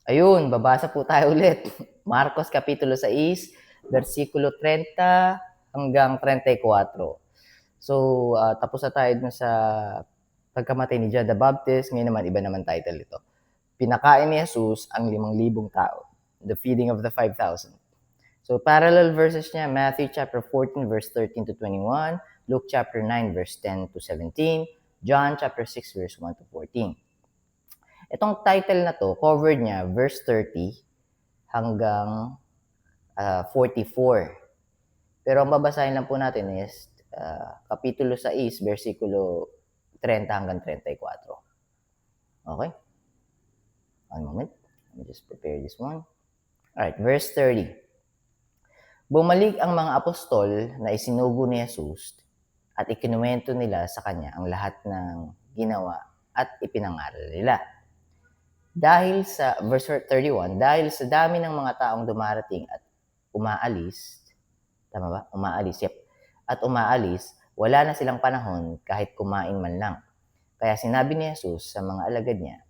Ayun, babasa po tayo ulit. Marcos Kapitulo 6, versikulo 30 hanggang 34. So, tapos na tayo dun sa pagkamatay ni John the Baptist. Ngayon naman, iba naman title ito. Pinakain ni Jesus ang 5,000 tao. The feeding of the 5,000. So, parallel verses niya, Matthew chapter 14, verse 13 to 21, Luke chapter 9, verse 10 to 17, John chapter 6, verse 1 to 14. Itong title na to, covered niya, verse 30 hanggang 44. Pero ang babasahin lang po natin is Kapitulo 6, versikulo 30 hanggang 34. Okay? One moment. Let me just prepare this one. Alright, verse 30. Bumalik ang mga apostol na isinugo ni Jesus at ikinuwento nila sa kanya ang lahat ng ginawa at ipinangaral nila. Dahil sa, verse 31, dahil sa dami ng mga taong dumarating at umaalis, tama ba? Umaalis, yep. At umaalis, wala na silang panahon kahit kumain man lang. Kaya sinabi ni Jesus sa mga alagad niya,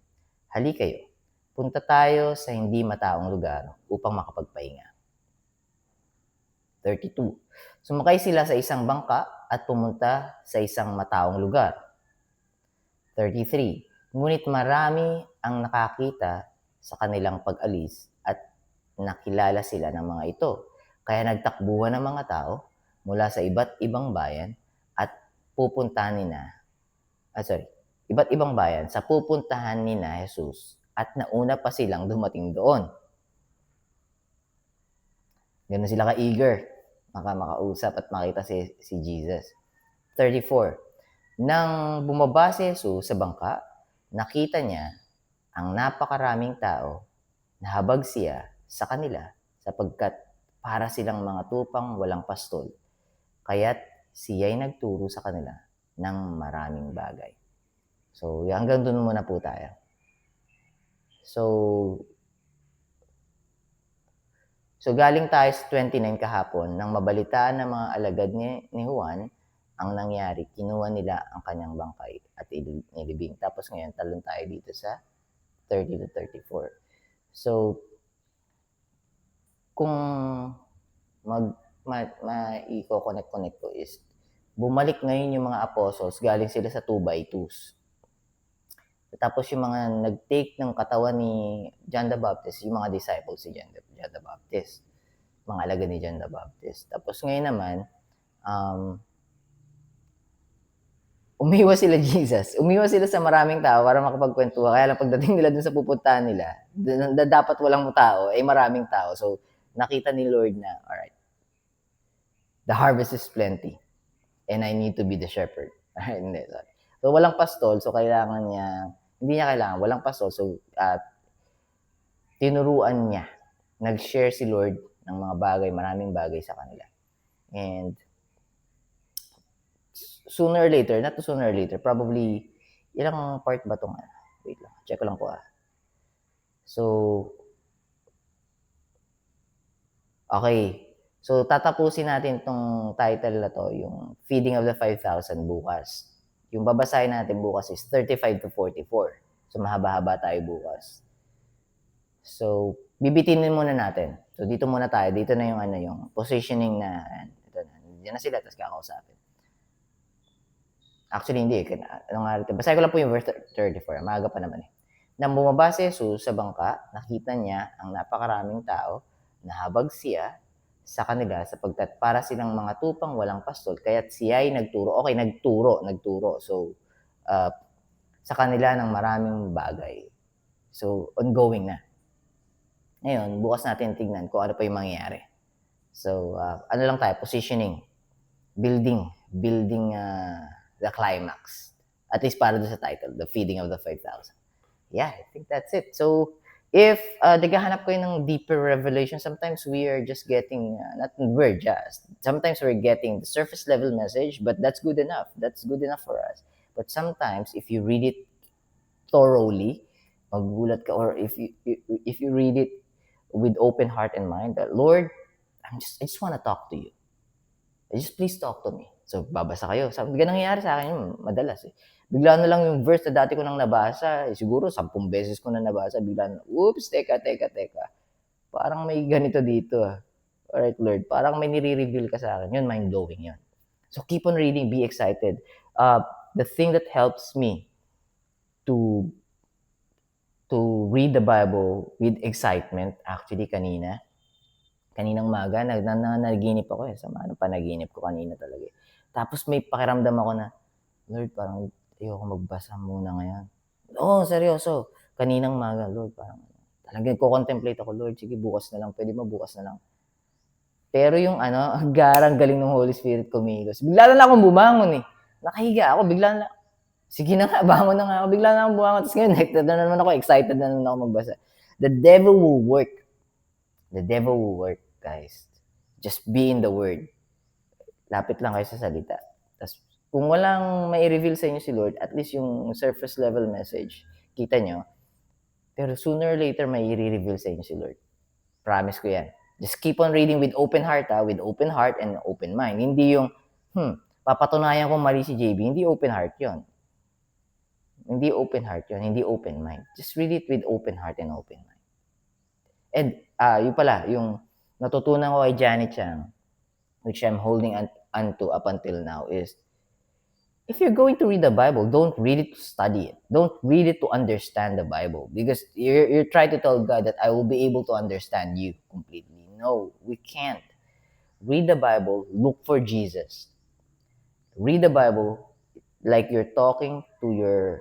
hali kayo, punta tayo sa hindi mataong lugar upang makapagpahinga. 32. Sumakay sila sa isang bangka at pumunta sa isang mataong lugar. 33. Ngunit marami ang nakakita sa kanilang pag-alis at nakilala sila ng mga ito. Kaya nagtakbuhan ng mga tao mula sa iba't ibang bayan at pupuntahan iba't ibang bayan sa pupuntahan ni na Jesus at nauna pa silang dumating doon. Ganun sila ka-eager makausap at makita si Jesus. 34. Nang bumaba si Jesus sa bangka, nakita niya ang napakaraming tao na habag siya sa kanila sapagkat para silang mga tupang walang pastol. Kaya't siya'y nagturo sa kanila ng maraming bagay. So, hanggang doon muna po tayo. So galing tayo sa 29 kahapon nang mabalitaan ng mga alagad ni Juan ang nangyari. Kinuha nila ang kanyang bangkay at nilibing. Tapos ngayon, talon tayo dito sa 30 to 34. So, kung i-connect ko is, bumalik ngayon yung mga apostles, galing sila sa 2x2s. Tapos yung mga nag-take ng katawan ni John the Baptist, yung mga disciples si John the Baptist. Mga alagad ni John the Baptist. Tapos ngayon naman, umiwas sila Jesus. Umiwas sila sa maraming tao para makapagkwentuhan. Kaya lang pagdating nila dun sa pupuntahan nila, dapat walang tao, maraming tao. So, nakita ni Lord na, alright, the harvest is plenty and I need to be the shepherd. Hindi, sorry. So, walang pastol. So, hindi niya kailangan, walang pastol. So, tinuruan niya. Nag-share si Lord ng mga bagay, maraming bagay sa kanila. And, sooner or later, probably, ilang part ba itong, wait lang, check ko lang po So, okay. So, tatapusin natin itong title na to, yung Feeding of the 5,000 bukas. Yung babasahin natin bukas is 35 to 44. So, mahaba-haba tayo bukas. So, bibitinin muna natin. So, dito muna tayo. Dito na yung positioning na, ito na. Diyan na sila, tapos kakausapin. Actually, hindi. Basahin ko lang po yung verse 34. Maaga pa naman Nang bumaba si Jesus sa bangka, nakita niya ang napakaraming tao na habag siya sa kanila sapagkat para silang mga tupang walang pastol, kaya't siya ay nagturo. Okay, nagturo. So, sa kanila ng maraming bagay. So, ongoing na. Ngayon, bukas natin tignan kung ano pa yung mangyayari. So, ano lang tayo, positioning, building the climax. At least para doon sa title, The Feeding of the 5,000. Yeah, I think that's it. So, if naghahanap kayo ng deeper revelation, sometimes we are just getting, sometimes we're getting the surface level message, but that's good enough. That's good enough for us. But sometimes, if you read it thoroughly, magugulat ka, or if you read it with open heart and mind, that Lord, I just want to talk to you. Just please talk to me. So, babasa kayo. Ganun nangyayari sa akin madalas Bigla na lang yung verse na dati ko nang nabasa, siguro 10 beses ko na nabasa, bigla na, oops, teka. Parang may ganito dito ah. Alright, Lord, parang may nire-reveal ka sa akin. Yun, mind-blowing yun. So keep on reading, be excited. The thing that helps me to read the Bible with excitement, actually kaninang maga, nanaginip ako eh. Sama ng panaginip ko kanina talaga eh. Tapos may pakiramdam ako na, Lord, parang ayoko magbasa muna ngayon. Oo, seryoso. Kaninang maga, Lord, parang talagang ko-contemplate ako, Lord, sige, bukas na lang. Pwede ba bukas na lang? Pero yung garang galing ng Holy Spirit kumilos. Bigla na lang akong bumangon eh. Nakahiga ako, bigla na, sige na nga, bangon na nga ako. Bigla na akong bumangon. Tapos ngayon, na naman ako, excited na naman ako magbasa. The devil will work. The devil will work, guys. Just be in the Word. Lapit lang kayo sa salita. Tapos, kung walang mai-reveal sa inyo si Lord, at least yung surface level message, kita nyo. Pero sooner or later, may i-reveal sa inyo si Lord. Promise ko yan. Just keep on reading with open heart, with open heart and open mind. Hindi yung, papatunayan ko mali si JB. Hindi open heart yon. Hindi open heart yon. Hindi open mind. Just read it with open heart and open mind. And, yun pala, yung natutunan ko kay Janet Chang, which I'm holding onto up until now, is, if you're going to read the Bible, don't read it to study it. Don't read it to understand the Bible. Because you're trying to tell God that I will be able to understand you completely. No, we can't. Read the Bible, look for Jesus. Read the Bible like you're talking to your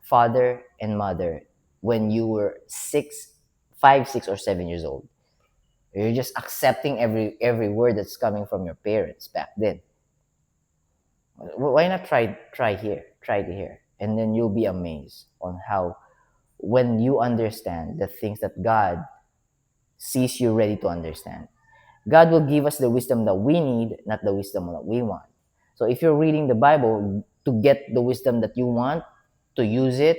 father and mother when you were 5, 6, or 7 years old. You're just accepting every word that's coming from your parents back then. Why not try here, and then you'll be amazed on how, when you understand the things that God sees you ready to understand, God will give us the wisdom that we need, not the wisdom that we want. So if you're reading the Bible to get the wisdom that you want, to use it,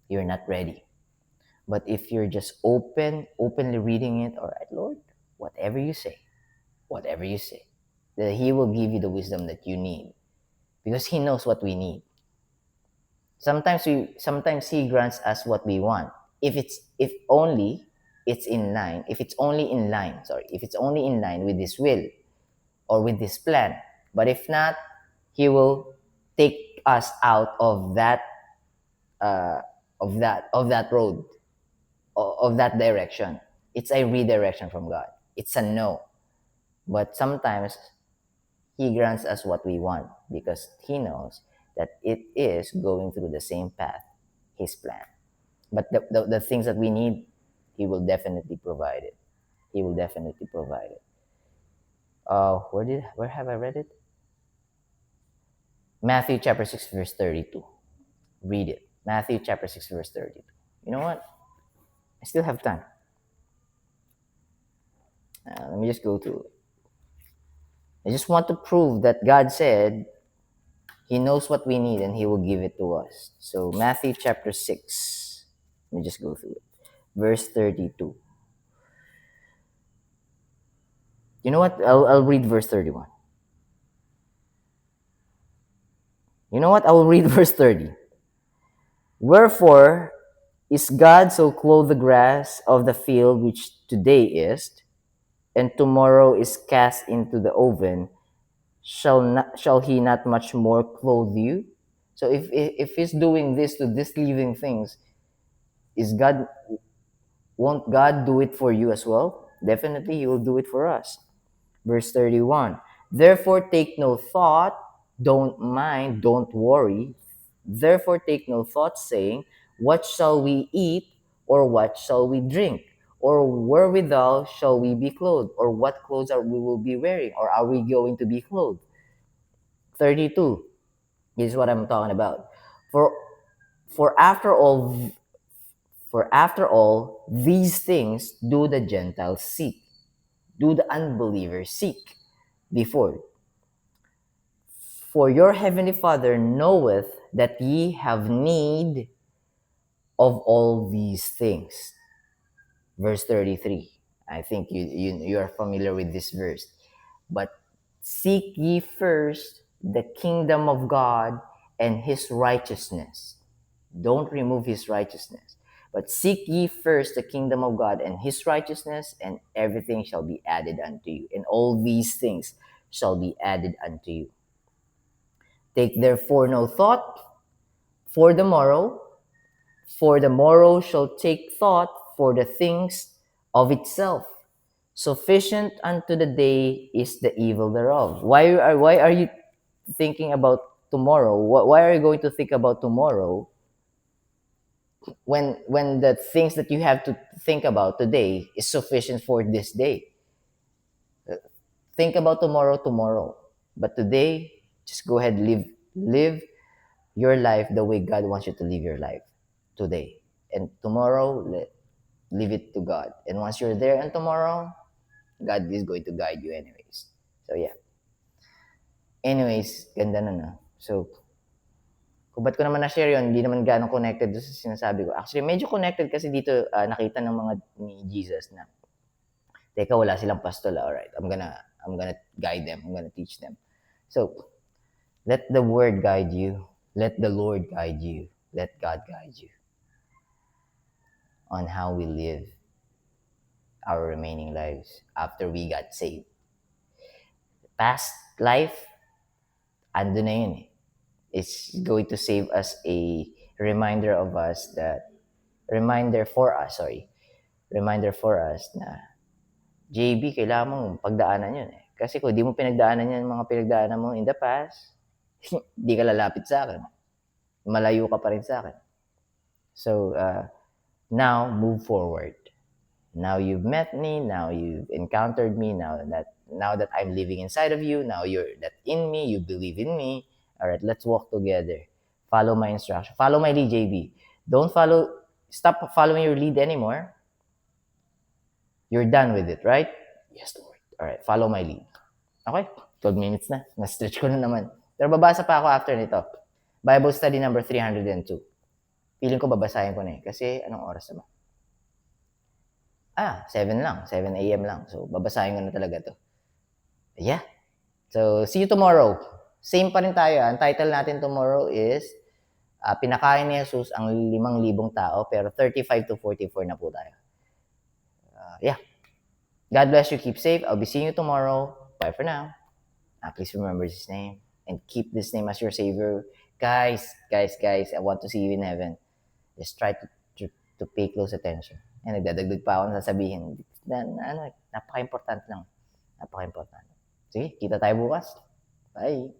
you're not ready. But if you're just openly reading it, all right, Lord, whatever you say, that He will give you the wisdom that you need, because He knows what we need. Sometimes He grants us what we want, if only it's in line with His will or with His plan. But if not, He will take us out of that road, of that direction. It's a redirection from God. It's a no. But sometimes He grants us what we want, because He knows that it is going through the same path, His plan. But the things that we need, He will definitely provide it. He will definitely provide it. Where have I read it? Matthew chapter 6, verse 32. Read it. Matthew chapter 6, verse 32. You know what? I still have time. Let me just go through it. I just want to prove that God said He knows what we need and He will give it to us. So Matthew chapter 6. Let me just go through it. Verse 32. You know what? I'll read verse 31. You know what? I will read verse 30. Wherefore is God so clothed the grass of the field, which today is, and tomorrow is cast into the oven? Shall He not much more clothe you? So if He's doing this to these living things, won't God do it for you as well? Definitely He will do it for us. Verse 31. Therefore take no thought, don't worry. Therefore take no thought, saying, what shall we eat, or what shall we drink, or wherewithal shall we be clothed, or what clothes we will be wearing, or are we going to be clothed? 32. This is what I'm talking about. For after all these things do the Gentiles seek, do the unbelievers seek before. For your heavenly Father knoweth that ye have need of all these things. Verse 33. I think you are familiar with this verse. But seek ye first the kingdom of God and his righteousness. Don't remove his righteousness. But seek ye first the kingdom of God and his righteousness, and everything shall be added unto you. And all these things shall be added unto you. Take therefore no thought for the morrow, for the morrow shall take thought for the things of itself. Sufficient unto the day is the evil thereof. Why are you thinking about tomorrow? Why are you going to think about tomorrow when the things that you have to think about today is sufficient for this day? Think about tomorrow, but today, just go ahead, live your life the way God wants you to live your life today. And tomorrow, leave it to God. And once you're there and tomorrow, God is going to guide you anyways. So yeah. Anyways, ganda na na. So, kung ba't ko naman na-share yun, hindi naman gano'ng connected doon sa sinasabi ko. Actually, medyo connected kasi dito nakita ng mga ni Jesus na, teka, wala silang pastol. Alright, I'm gonna guide them. I'm gonna teach them. So, let the word guide you. Let the Lord guide you. Let God guide you on how we live our remaining lives after we got saved. Past life, ando na yun eh. It's going to save us a reminder for us na, JB, kailangan mong pagdaanan yun eh. Kasi kung di mo pinagdaanan yan, mga pinagdaanan mo in the past, di ka lalapit sa akin. Malayo ka pa rin sa akin. So, now, move forward. Now you've met me, now you've encountered me, now that I'm living inside of you, now you're that in me, you believe in me. All right, let's walk together. Follow my instruction. Follow my lead, JB. Stop following your lead anymore. You're done with it, right? Yes, Lord. All right, follow my lead. Okay, 12 minutes na. Na-stretch ko na naman. Pero babasa pa ako after nito. Bible study number 302. Feeling ko babasahin ko na eh. Kasi anong oras na ba? 7 lang. 7 a.m. lang. So, babasahin ko na talaga to. Yeah. So, see you tomorrow. Same pa rin tayo. Ang title natin tomorrow is pinakain ni Jesus ang 5,000 tao pero 35 to 44 na po tayo. Yeah. God bless you. Keep safe. I'll be seeing you tomorrow. Bye for now. Please remember His name and keep this name as your Savior. Guys, I want to see you in heaven. Just try to pay close attention. And nagdadagdag pa ako na sasabihin. Napaka-importante lang. Napaka-importante. Sige, kita tayo bukas. Bye.